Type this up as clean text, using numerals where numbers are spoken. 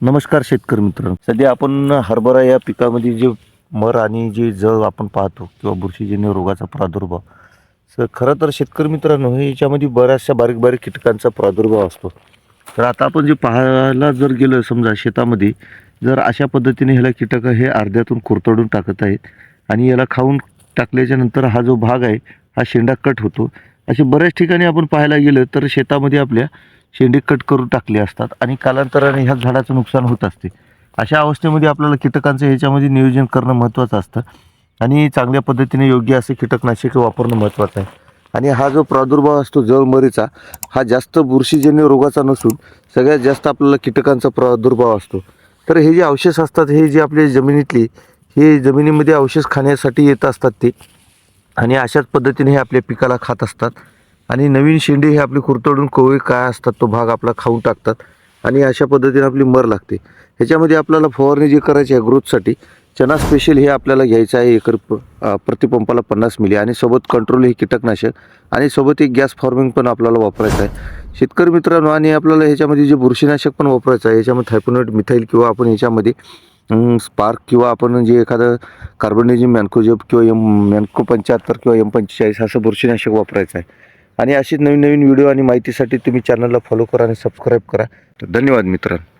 नमस्कार शेतकरी मित्रांनो, सध्या आपण हरभरा या पिकामध्ये जे मर आणि जे जळ आपण पाहतो किंवा बुरशीजन्य रोगाचा प्रादुर्भाव, खरं तर शेतकरी मित्रांनो हे याच्यामध्ये बऱ्याचशा बारीक बारीक कीटकांचा प्रादुर्भाव असतो. तर आता आपण जे पाहायला जर गेलं समजा शेतामध्ये, जर अशा पद्धतीने ह्याला कीटक हे अर्ध्यातून कुरतडून टाकत आहेत आणि याला खाऊन टाकल्याच्या नंतर हा जो भाग आहे हा शेंडा कट होतो. असे बऱ्याच ठिकाणी आपण पाहायला गेलं तर शेतामध्ये आपल्या शेंडे कट करून टाकले असतात आणि कालांतराने ह्या झाडाचं नुकसान होत असते. अशा अवस्थेमध्ये आपल्याला कीटकांचं ह्याच्यामध्ये नियोजन करणं महत्त्वाचं असतं आणि चांगल्या पद्धतीने योग्य असे कीटकनाशके वापरणं महत्त्वाचं आहे. आणि हा जो प्रादुर्भाव असतो जळमरीचा, हा जास्त बुरशीजन्य रोगाचा नसून सगळ्यात जास्त आपल्याला कीटकांचा प्रादुर्भाव असतो. तर हे जे अवशेष असतात हे जे आपल्या जमिनीतली हे जमिनीमध्ये अवशेष खाण्यासाठी येत असतात ते, आणि अशाच पद्धतीने हे आपल्या पिकाला खात असतात आणि नवीन शेंडे हे आपले कुरतडून कोवळे काय असतात तो भाग आपला खाऊन टाकतात आणि अशा पद्धतीने आपली मर लागते. ह्याच्यामध्ये आपल्याला फवारणी जी करायची आहे ग्रोथसाठी, चना स्पेशल हे आपल्याला घ्यायचं आहे. प्रतिपंपाला 50 मिली आणि सोबत कंट्रोल हे कीटकनाशक आणि सोबत एक गॅस फॉर्मिंग पण आपल्याला वापरायचं आहे शेतकरी मित्रांनो. आणि आपल्याला ह्याच्यामध्ये जे बुरशीनाशक पण वापरायचं आहे, याच्यामध्ये थायपोनोइड मिथाईल किंवा आपण ह्याच्यामध्ये स्पार्क किंवा आपण जे एखादं कार्बोनिजिम मॅन्कोजेब किंवा मॅन्को 75 किंवा M45 असं बुरशीनाशक वापरायचं आहे. आणि अशीच नवीन नवीन व्हिडिओ आणि माहितीसाठी तुम्ही चॅनलला फॉलो करा आणि सबस्क्राईब करा. धन्यवाद मित्रांनो.